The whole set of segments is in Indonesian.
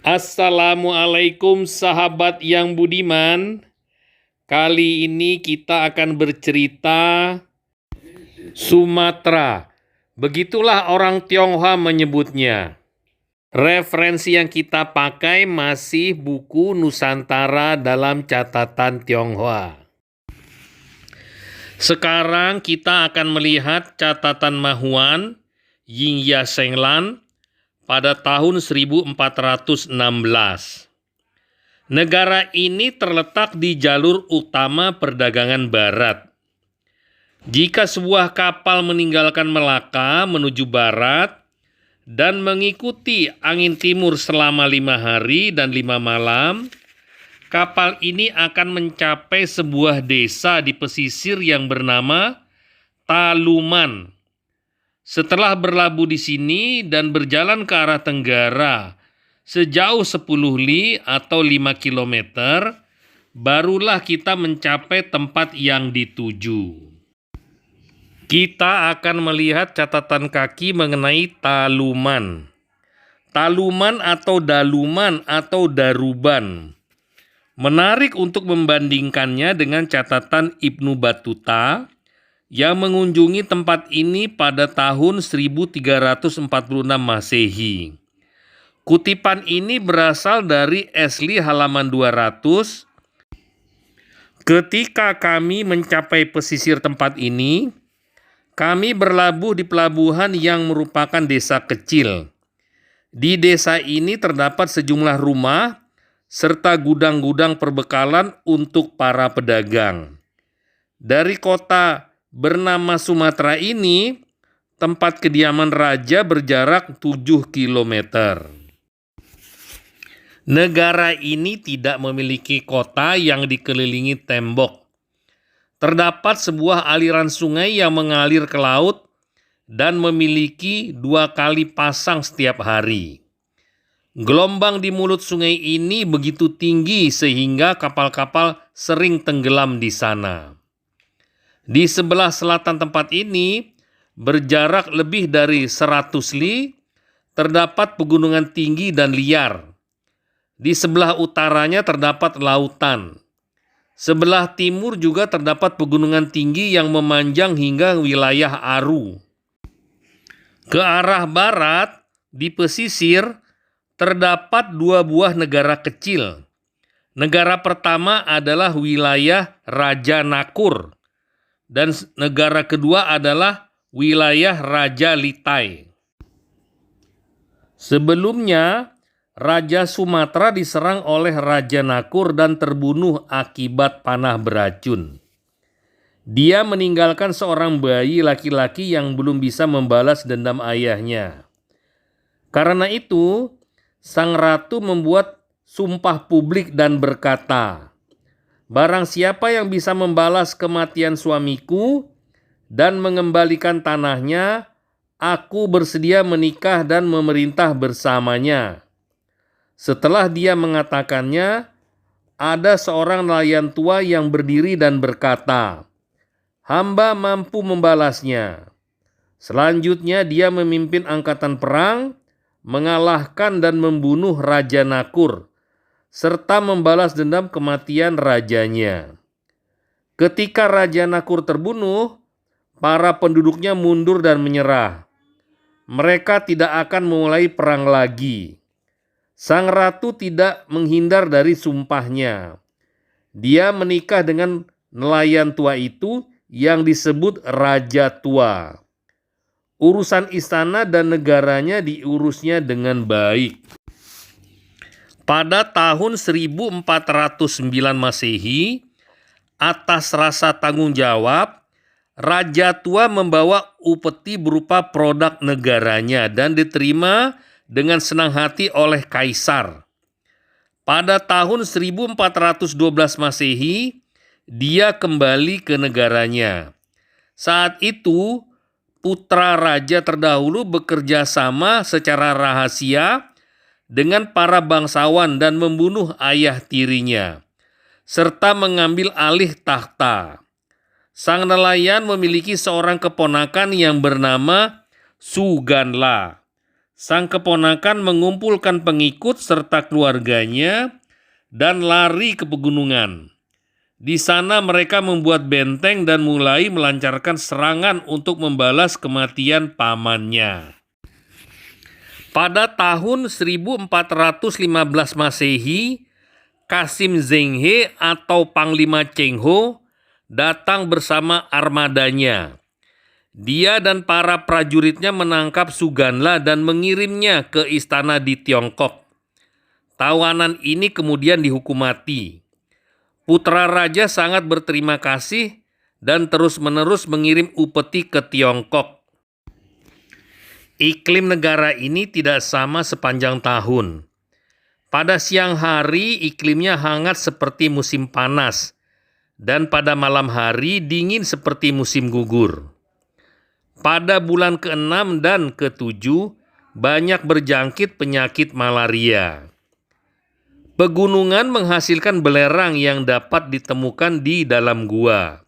Assalamualaikum sahabat yang budiman. Kali ini kita akan bercerita Sumatera. Begitulah orang Tionghoa menyebutnya. Referensi yang kita pakai masih buku Nusantara dalam catatan Tionghoa. Sekarang kita akan melihat catatan Mahuan Yingya Senglan pada tahun 1416. Negara ini terletak di jalur utama perdagangan barat. Jika sebuah kapal meninggalkan Melaka menuju barat dan mengikuti angin timur selama 5 hari dan 5 malam, kapal ini akan mencapai sebuah desa di pesisir yang bernama Taluman. Setelah berlabuh di sini dan berjalan ke arah tenggara sejauh 10 li atau 5 kilometer, barulah kita mencapai tempat yang dituju. Kita akan melihat catatan kaki mengenai Taluman. Taluman atau Daluman atau Daruban. Menarik untuk membandingkannya dengan catatan Ibnu Battuta yang mengunjungi tempat ini pada tahun 1346 Masehi. Kutipan ini berasal dari Esli halaman 200. Ketika kami mencapai pesisir tempat ini, kami berlabuh di pelabuhan yang merupakan desa kecil. Di desa ini terdapat sejumlah rumah serta gudang-gudang perbekalan untuk para pedagang. Dari kota bernama Sumatera ini, tempat kediaman raja berjarak 7 kilometer. Negara ini tidak memiliki kota yang dikelilingi tembok. Terdapat sebuah aliran sungai yang mengalir ke laut dan memiliki 2 kali pasang setiap hari. Gelombang di mulut sungai ini begitu tinggi sehingga kapal-kapal sering tenggelam di sana. Di sebelah selatan tempat ini, berjarak lebih dari 100 li, terdapat pegunungan tinggi dan liar. Di sebelah utaranya terdapat lautan. Sebelah timur juga terdapat pegunungan tinggi yang memanjang hingga wilayah Aru. Ke arah barat, di pesisir, terdapat 2 buah negara kecil. Negara pertama adalah wilayah Raja Nakur dan negara kedua adalah wilayah Raja Litai. Sebelumnya, Raja Sumatera diserang oleh Raja Nakur dan terbunuh akibat panah beracun. Dia meninggalkan seorang bayi laki-laki yang belum bisa membalas dendam ayahnya. Karena itu, sang ratu membuat sumpah publik dan berkata, "Barang siapa yang bisa membalas kematian suamiku dan mengembalikan tanahnya, aku bersedia menikah dan memerintah bersamanya." Setelah dia mengatakannya, ada seorang nelayan tua yang berdiri dan berkata, "Hamba mampu membalasnya." Selanjutnya dia memimpin angkatan perang, mengalahkan dan membunuh Raja Nakur, serta membalas dendam kematian rajanya. Ketika Raja Nakur terbunuh, para penduduknya mundur dan menyerah. Mereka tidak akan memulai perang lagi. Sang ratu tidak menghindar dari sumpahnya. Dia menikah dengan nelayan tua itu yang disebut Raja Tua. Urusan istana dan negaranya diurusnya dengan baik. Pada tahun 1409 Masehi, atas rasa tanggung jawab, Raja Tua membawa upeti berupa produk negaranya dan diterima dengan senang hati oleh Kaisar. Pada tahun 1412 Masehi, dia kembali ke negaranya. Saat itu, putra raja terdahulu bekerja sama secara rahasia dengan para bangsawan dan membunuh ayah tirinya, serta mengambil alih takhta. Sang nelayan memiliki seorang keponakan yang bernama Suganla. Sang keponakan mengumpulkan pengikut serta keluarganya dan lari ke pegunungan. Di sana mereka membuat benteng dan mulai melancarkan serangan untuk membalas kematian pamannya. Pada tahun 1415 Masehi, Kasim Zhenghe atau Panglima Cheng Ho datang bersama armadanya. Dia dan para prajuritnya menangkap Suganla dan mengirimnya ke istana di Tiongkok. Tawanan ini kemudian dihukum mati. Putra raja sangat berterima kasih dan terus-menerus mengirim upeti ke Tiongkok. Iklim negara ini tidak sama sepanjang tahun. Pada siang hari iklimnya hangat seperti musim panas, dan pada malam hari dingin seperti musim gugur. Pada bulan ke-6 dan ke-7 banyak berjangkit penyakit malaria. Pegunungan menghasilkan belerang yang dapat ditemukan di dalam gua.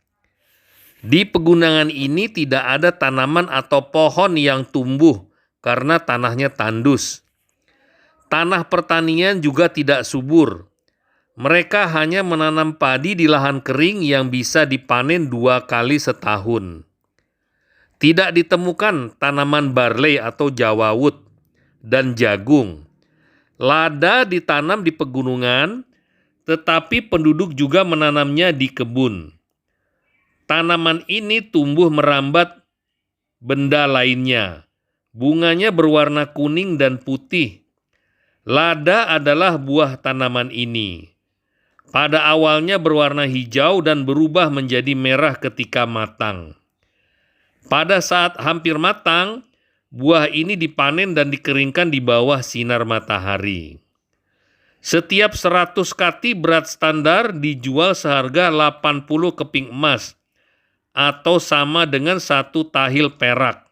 Di pegunungan ini tidak ada tanaman atau pohon yang tumbuh karena tanahnya tandus. Tanah pertanian juga tidak subur. Mereka hanya menanam padi di lahan kering yang bisa dipanen 2 kali setahun. Tidak ditemukan tanaman barley atau jawawut dan jagung. Lada ditanam di pegunungan, tetapi penduduk juga menanamnya di kebun. Tanaman ini tumbuh merambat benda lainnya. Bunganya berwarna kuning dan putih. Lada adalah buah tanaman ini. Pada awalnya berwarna hijau dan berubah menjadi merah ketika matang. Pada saat hampir matang, buah ini dipanen dan dikeringkan di bawah sinar matahari. Setiap 100 kati berat standar dijual seharga 80 keping emas atau sama dengan 1 tahil perak.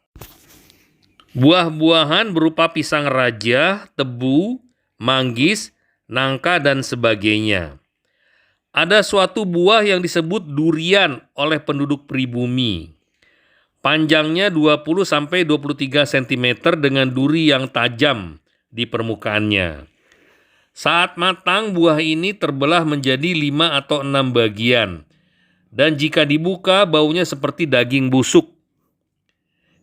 Buah-buahan berupa pisang raja, tebu, manggis, nangka, dan sebagainya. Ada suatu buah yang disebut durian oleh penduduk pribumi. Panjangnya 20-23 cm dengan duri yang tajam di permukaannya. Saat matang, buah ini terbelah menjadi 5 atau 6 bagian. Dan jika dibuka, baunya seperti daging busuk.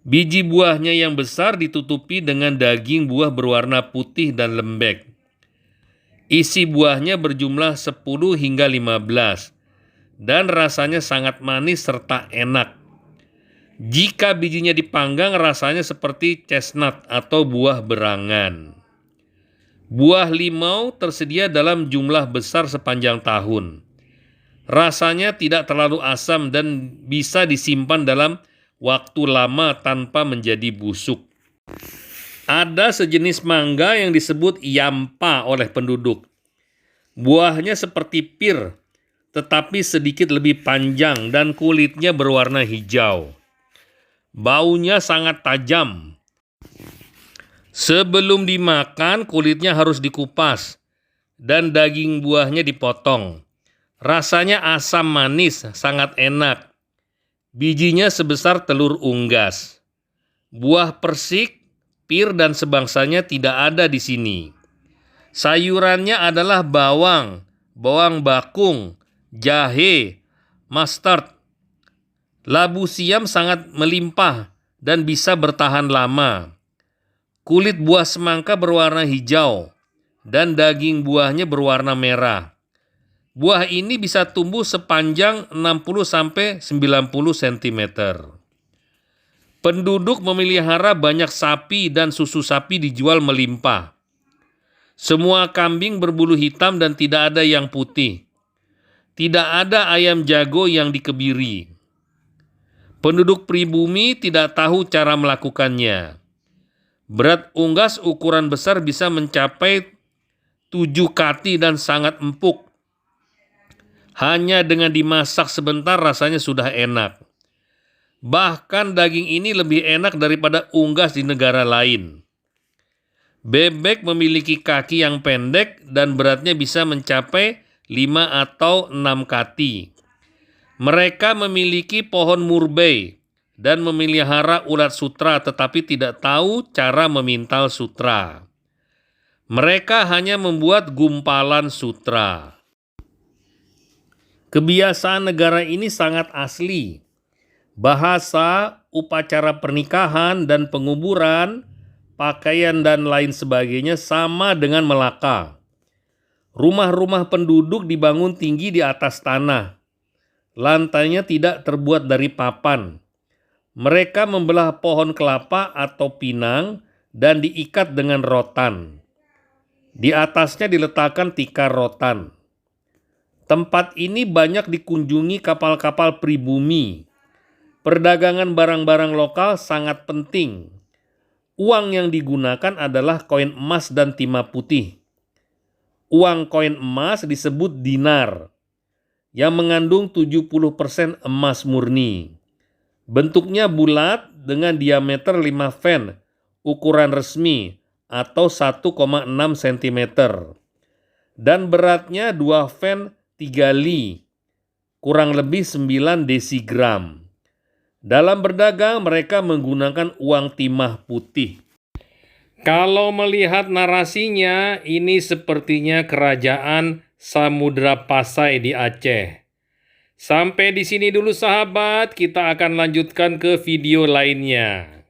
Biji buahnya yang besar ditutupi dengan daging buah berwarna putih dan lembek. Isi buahnya berjumlah 10 hingga 15 dan rasanya sangat manis serta enak. Jika bijinya dipanggang, rasanya seperti chestnut atau buah berangan. Buah limau tersedia dalam jumlah besar sepanjang tahun. Rasanya tidak terlalu asam dan bisa disimpan dalam waktu lama tanpa menjadi busuk. Ada sejenis mangga yang disebut yampa oleh penduduk. Buahnya seperti pir, tetapi sedikit lebih panjang dan kulitnya berwarna hijau. Baunya sangat tajam. Sebelum dimakan, kulitnya harus dikupas dan daging buahnya dipotong. Rasanya asam manis, sangat enak. Bijinya sebesar telur unggas. Buah persik, pir, dan sebangsanya tidak ada di sini. Sayurannya adalah bawang, bawang bakung, jahe, mustard. Labu siam sangat melimpah dan bisa bertahan lama. Kulit buah semangka berwarna hijau dan daging buahnya berwarna merah. Buah ini bisa tumbuh sepanjang 60-90 cm. Penduduk memelihara banyak sapi dan susu sapi dijual melimpah. Semua kambing berbulu hitam dan tidak ada yang putih. Tidak ada ayam jago yang dikebiri. Penduduk pribumi tidak tahu cara melakukannya. Berat unggas ukuran besar bisa mencapai 7 kati dan sangat empuk. Hanya dengan dimasak sebentar rasanya sudah enak. Bahkan daging ini lebih enak daripada unggas di negara lain. Bebek memiliki kaki yang pendek dan beratnya bisa mencapai 5 atau 6 kati. Mereka memiliki pohon murbei dan memelihara ulat sutra tetapi tidak tahu cara memintal sutra. Mereka hanya membuat gumpalan sutra. Kebiasaan negara ini sangat asli. Bahasa, upacara pernikahan dan penguburan, pakaian dan lain sebagainya sama dengan Melaka. Rumah-rumah penduduk dibangun tinggi di atas tanah. Lantainya tidak terbuat dari papan. Mereka membelah pohon kelapa atau pinang dan diikat dengan rotan. Di atasnya diletakkan tikar rotan. Tempat ini banyak dikunjungi kapal-kapal pribumi. Perdagangan barang-barang lokal sangat penting. Uang yang digunakan adalah koin emas dan timah putih. Uang koin emas disebut dinar, yang mengandung 70% emas murni. Bentuknya bulat dengan diameter 5 fen, ukuran resmi atau 1,6 cm. Dan beratnya 2 fen 3 li, kurang lebih 9 desigram. Dalam berdagang mereka menggunakan uang timah putih. Kalau melihat narasinya, ini sepertinya kerajaan Samudra Pasai di Aceh. Sampai di sini dulu sahabat, kita akan lanjutkan ke video lainnya.